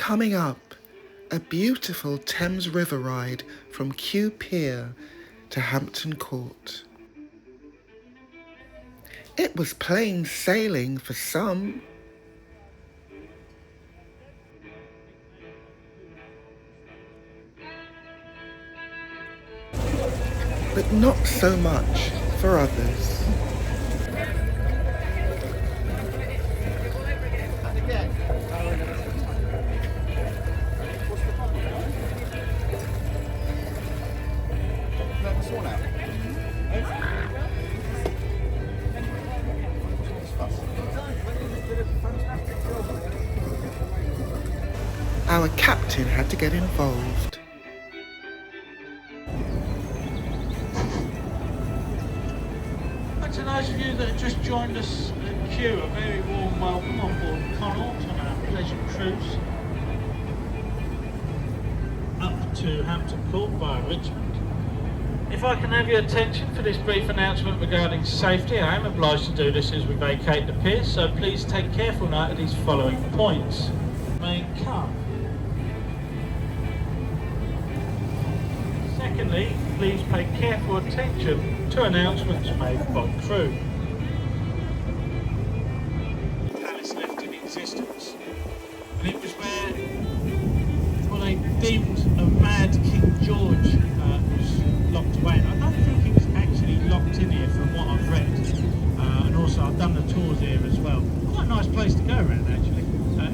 Coming up, a beautiful Thames River ride from Kew Pier to Hampton Court. It was plain sailing for some. But not so much for others. Our captain had to get involved. To those of you that have just joined us at Kew, a very warm welcome on board Connaught on our pleasure cruise up to Hampton Court via Richmond. If I can have your attention for this brief announcement regarding safety, I am obliged to do this as we vacate the pier, so please take careful note of these following points. May come. Secondly, please pay careful attention to announcements made by crew. The palace left in existence, and it was where what they deemed a mad King George was locked away. And I don't think he was actually locked in here from what I've read, and also I've done the tours here as well. Quite a nice place to go around actually.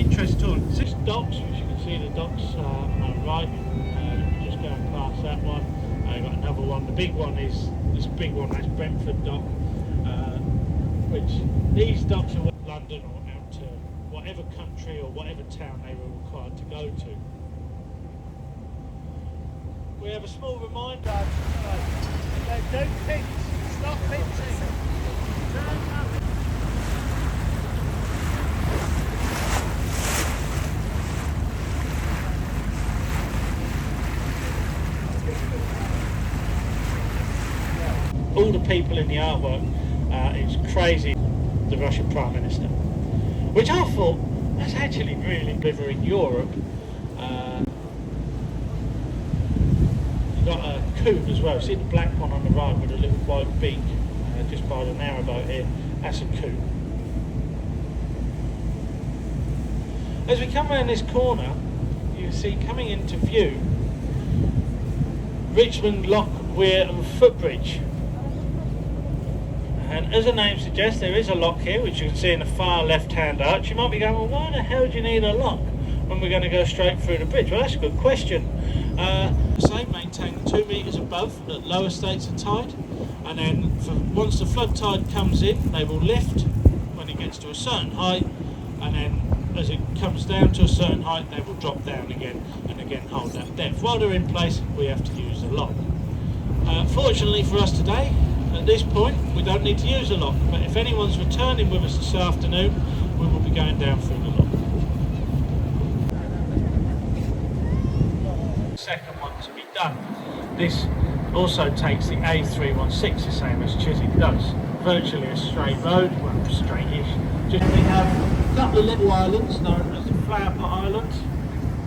Interesting tour. 6 docks, which you can see the docks on our right. Just going past that one. I've got another one. The big one is this big one, that's Brentford Dock, which these docks are London or out to whatever country or whatever town they were required to go to. We have a small reminder. Don't pinch, stop pinching. Turn up. All the people in the artwork, it's crazy, the Russian Prime Minister, which I thought that's actually really river in Europe. You've got a coot as well. See the black one on the right with a little white beak, just by the narrowboat here. That's a coot. As we come around this corner, you see coming into view Richmond Lock, Weir and Footbridge. And as the name suggests, there is a lock here, which you can see in the far left-hand arch. You might be going, well, why the hell do you need a lock when we're going to go straight through the bridge? Well, that's a good question. Say, maintain 2 metres above at lower states of tide, and then once the flood tide comes in, they will lift when it gets to a certain height, and then as it comes down to a certain height, they will drop down again, and again hold that depth. While they're in place, we have to use the lock. Fortunately for us today, at this point, we don't need to use a lock, but if anyone's returning with us this afternoon, we will be going down through the lock. Second one to be done. This also takes the A316, the same as Chiswick does. Virtually a straight road, well, straight-ish. Just we have a couple of little islands known as the Flower Pot Islands,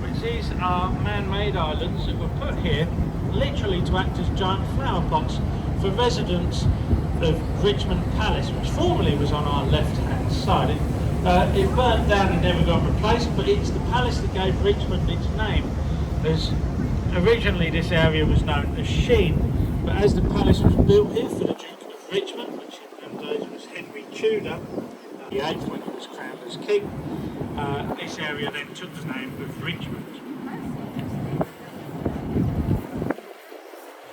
which these are man-made islands that were put here literally to act as giant flower pots for residents of Richmond Palace, which formerly was on our left-hand side. It burnt down and never got replaced, but it's the palace that gave Richmond its name. Originally this area was known as Sheen, but as the palace was built here for the Duke of Richmond, which in those days was Henry Tudor, the 8th when he was crowned as king, this area then took the name of Richmond.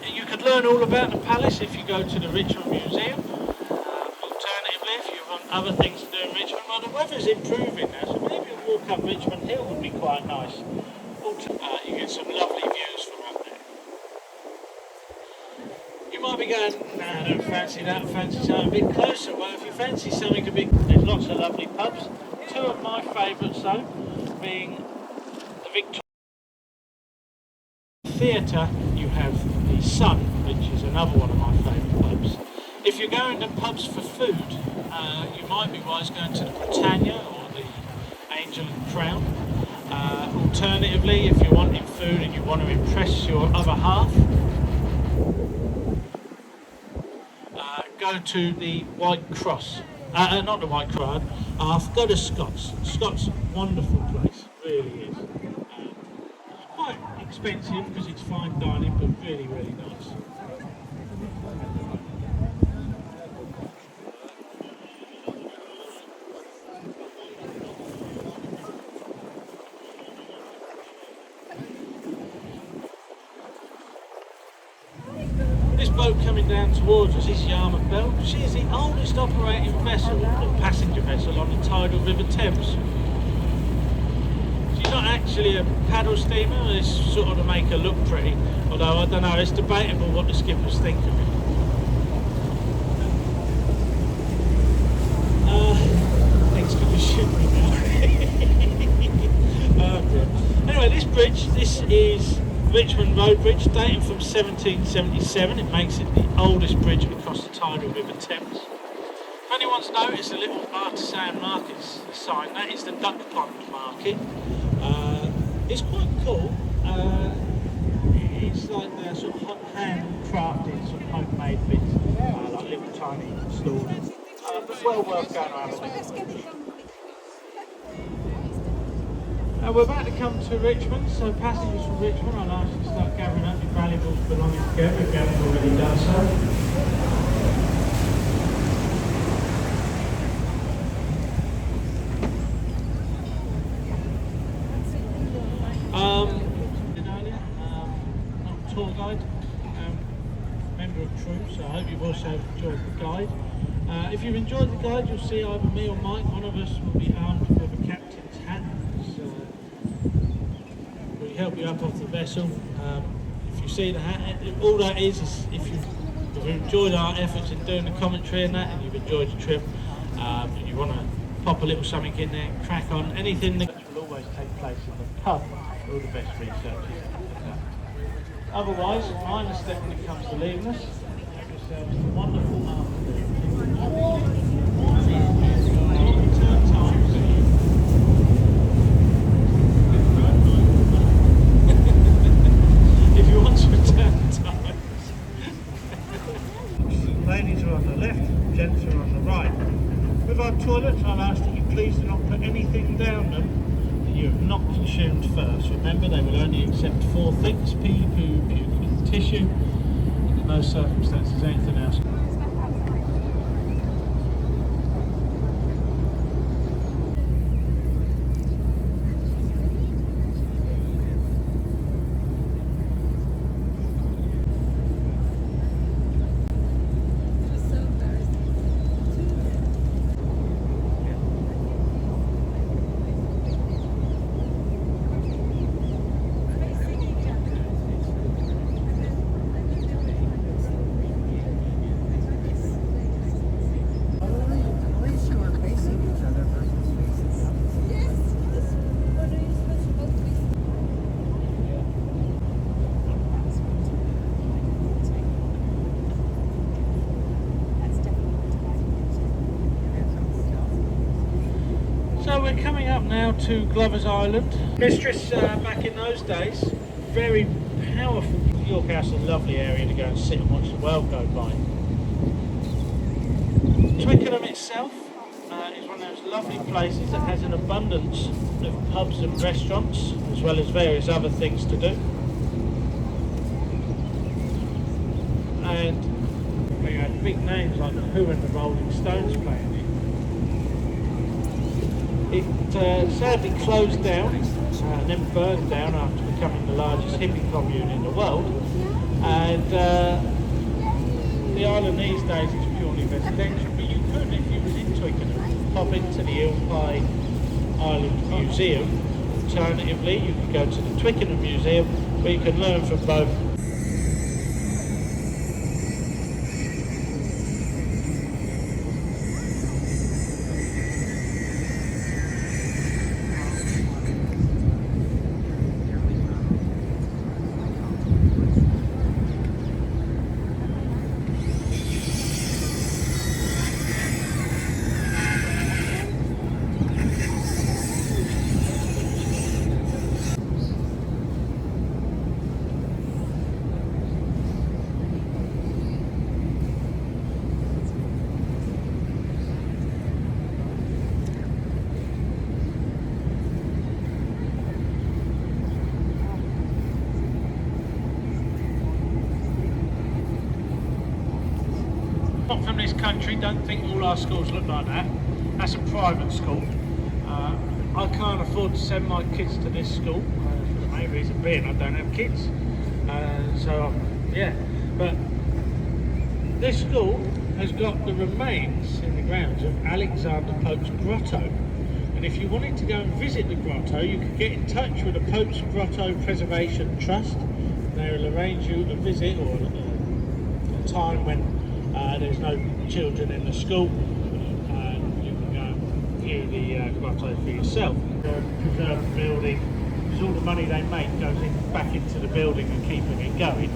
You could learn all about the palace if you go to the Richmond Museum. Alternatively, if you want other things to do in Richmond, well, the weather's improving now, so maybe a walk up Richmond Hill would be quite nice. You get some lovely views from up there. You might be going, no, I don't fancy that, I fancy something a bit closer. Well, if you fancy something a bit, there's lots of lovely pubs. 2 of my favourites though, being the Victoria Theatre, you have the Sun, which is another one of my favourite pubs. If you're going to pubs for food, you might be wise going to the Britannia or the Angel and Crown. Alternatively, if you're wanting food and you want to impress your other half, go to the White Cross. Not the White Cross, go to Scott's. Scott's a wonderful place, really is. It's quite expensive because it's fine dining, but really, really nice. This boat coming down towards us is Yarmouth Belle. She is the oldest operating vessel, or passenger vessel, on the tidal River Thames. She's not actually a paddle steamer, it's sort of to make her look pretty, although I don't know, it's debatable what the skippers think of it. Thanks for the ship now. Anyway, this bridge, this is Richmond Road Bridge, dating from 1777. It makes it the oldest bridge across the tidal River Thames. If anyone's noticed a little artisan market sign, that is the Duck Pond Market. It's quite cool. It's like the sort of hand-crafted, sort of homemade bits, like little tiny stalls. But well worth going to have a look. We're about to come to Richmond, so passengers from Richmond, I'll ask you to start gathering up your valuables belonging together if you haven't already done so. I'm a tour guide, member of crew, so I hope you've also enjoyed the guide. If you've enjoyed the guide, you'll see either me or Mike, one of us will be armed with a captain's hat. We help you up off the vessel. If you see the hat, all that is if you've enjoyed our efforts in doing the commentary and that, and you've enjoyed the trip, and you want to pop a little something in there, crack on, anything that will always take place in the pub, all the best researchers. Otherwise, minor step when it comes to leaving us, have yourselves a wonderful afternoon. Ladies are on the left, gents are on the right. With our toilets, I'll ask that you please do not put anything down them that you have not consumed first. Remember, they will only accept 4 things: pee, poo, puke and tissue. In no circumstances anything else. So we're coming up now to Glover's Island. Mistress, back in those days, very powerful. York House is a lovely area to go and sit and watch the world go by. Twickenham itself is one of those lovely places that has an abundance of pubs and restaurants, as well as various other things to do. And we had big names like the Who and the Rolling Stones playing it. It sadly closed down and then burned down after becoming the largest hippie commune in the world. And the island these days is purely residential, but you could, if you was in Twickenham, pop into the Eel Pie Island Museum. Alternatively, you could go to the Twickenham Museum, where you can learn from both. country. Don't think all our schools look like that. That's a private school. I can't afford to send my kids to this school for the main reason being I don't have kids. Yeah, but this school has got the remains in the grounds of Alexander Pope's grotto. And if you wanted to go and visit the grotto, you could get in touch with the Pope's Grotto Preservation Trust. They will arrange you a visit or a time when there's no children in the school. You can go and view the grotto for yourself. Preserve the building, because all the money they make goes back into the building and keeping it going.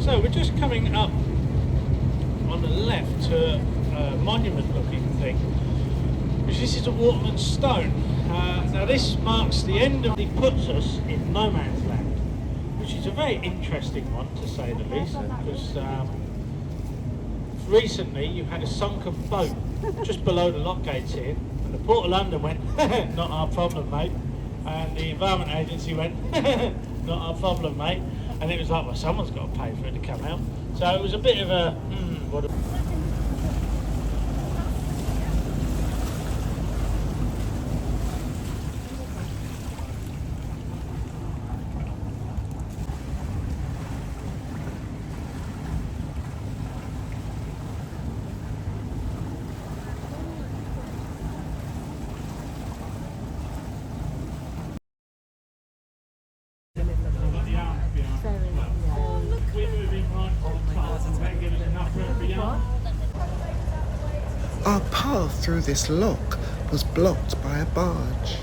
So we're just coming up on the left to a monument looking thing, which this is a Waterman's stone. Now this marks the end of, it puts us in no man's land, which is a very interesting one to say the least, because recently you had a sunken boat just below the lock gates here, and the Port of London went, not our problem mate, and the Environment Agency went, not our problem mate. And it was like, well, someone's got to pay for it to come out. So it was a bit of a, what a... Our path through this lock was blocked by a barge.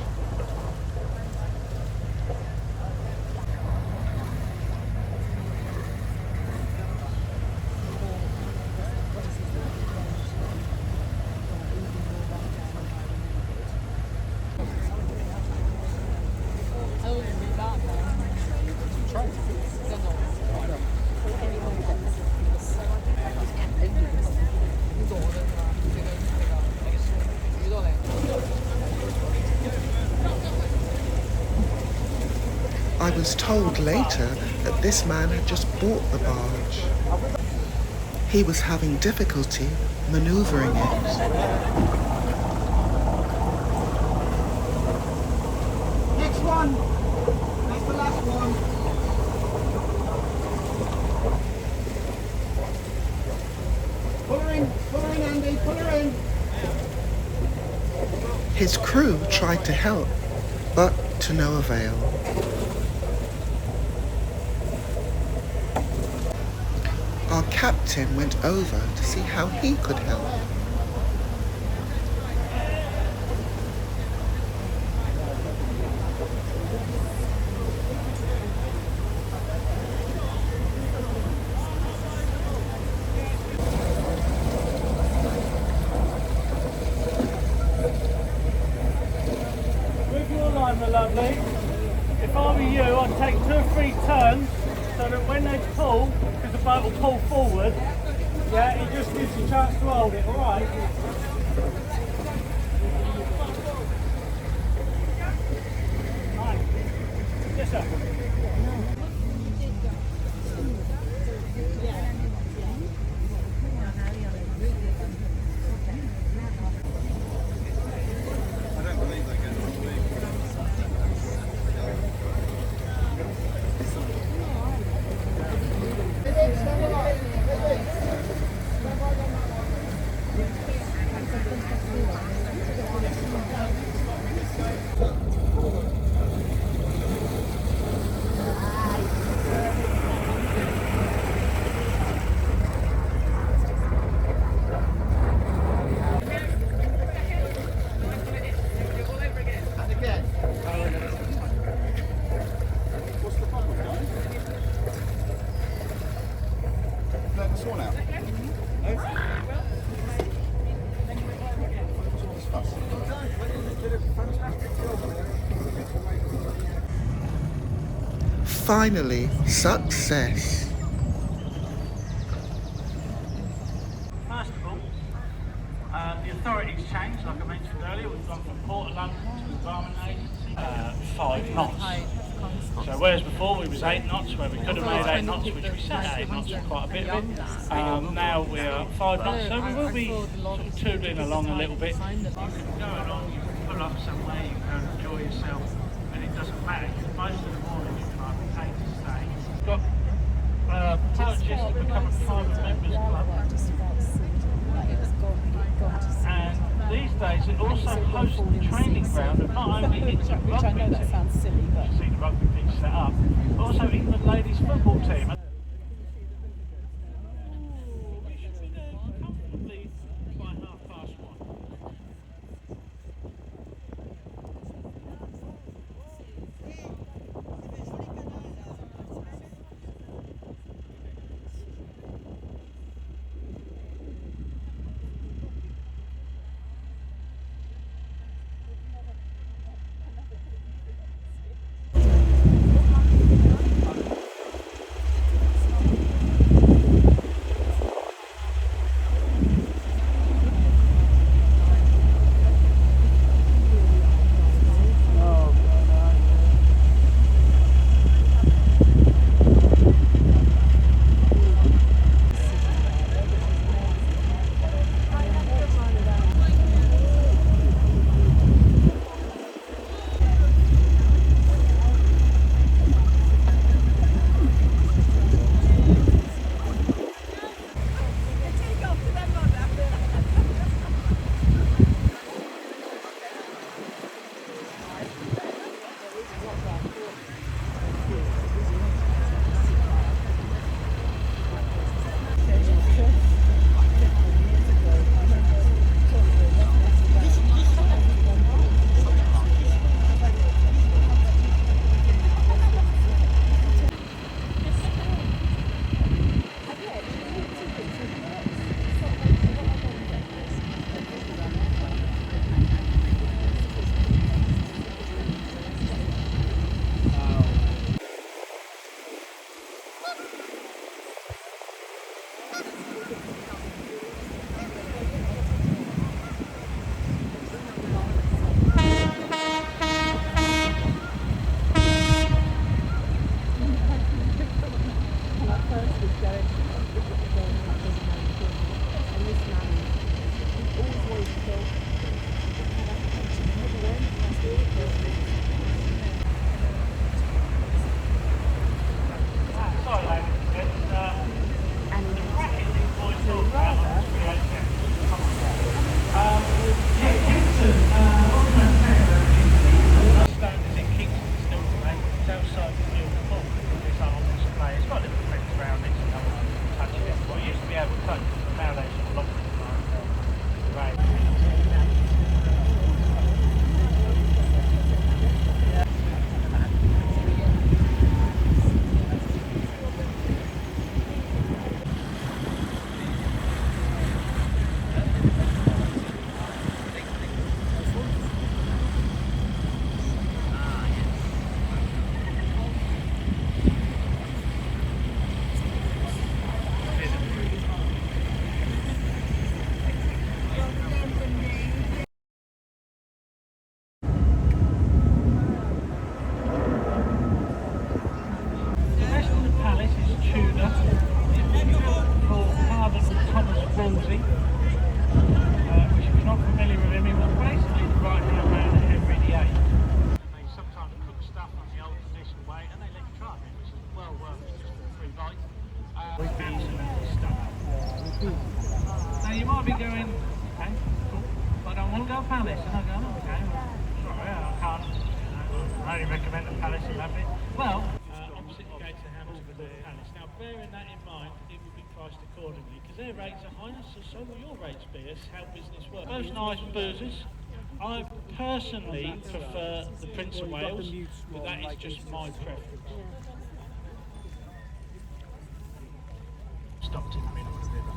I was told later that this man had just bought the barge. He was having difficulty manoeuvring it. Next one. That's the last one. Pull her in, Andy, pull her in. His crew tried to help, but to no avail. Our captain went over to see how he could help. With your line, my lovely, if I were you, I'd take 2 or 3 turns so that when they pull, because the boat will pull forward, yeah, it just gives you a chance to hold it, alright? Right. Yes, sir. Finally, success. First of all, the authorities changed, like I mentioned earlier. We've gone from Port of London to Environment Agency, 5 knots. So whereas before we was 8 knots, where we could have made 8 knots, which we set at 8 knots for quite a bit of it, now we are 5 knots, so we will be sort of tootling along a little bit. You can go along, you can pull up somewhere, you can go and enjoy yourself, and it doesn't matter, because most of the morning you can't be paid to stay. We've got purchased to become a private members club. And these days it also hosts the training ground of not only England rugby team, you can see the rugby pitch set up, but also England ladies football team. We should be there comfortably by 1:30. Now you might be going, okay, cool, but I don't want to go Palace, and I go, oh, okay, well, sorry, I can't. I only recommend the Palace and have it. Well, opposite the gates of Hampton Court Palace. Now, bearing that in mind, it will be priced accordingly because their rates are higher, so will your rates be. That's how business works. Those nice boozers. I personally prefer the Prince of Wales, but that is just my preference. Stopped in the middle of the river.